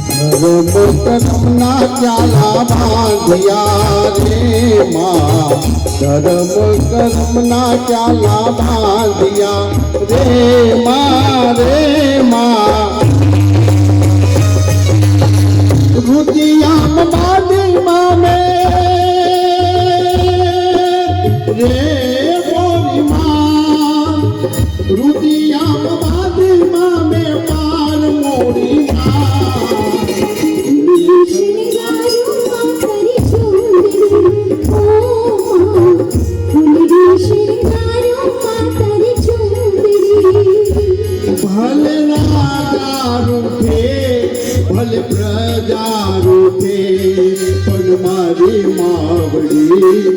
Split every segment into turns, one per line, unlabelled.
धर्म कर्मना क्याला बांधिया रे माँ, धर्म कर्मना क्याला बांधिया रे माँ, रे माँ। रुदिया बांधी माँ में रे मोरी माँ, रुदिया बांधी माँ में पार मोरी माँ। भले राजा रूठे भले प्रजा रूठे पण मारी मावड़ी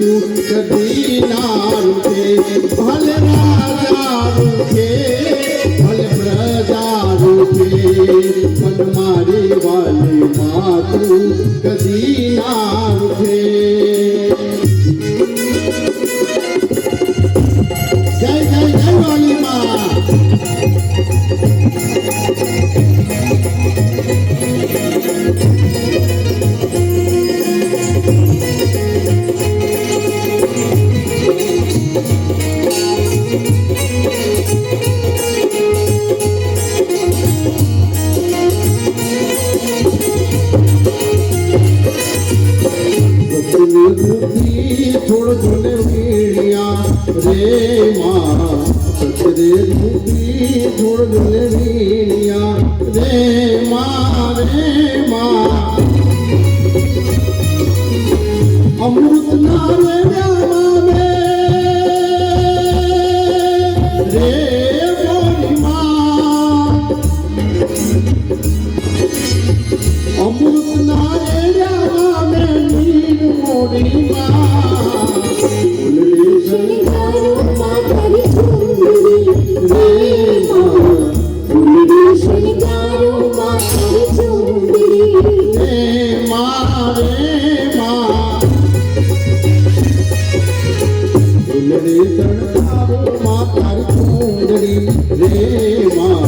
तू कभी ना रूठे। भले राजा रूठे भले प्रजा रूठे पण मारी वाली माँ तू कभी ना रूठे। जय जय जय वाली माँ। छोड़ झोले वीड़िया रे माँ, सचरे रूपी छोड़ झोले वीड़िया रे माँ, रे माँ। अमृत नारे रामा में रे मोरी माँ, अमृत नारे रामा में नीर मोरी माँ। रे माँ,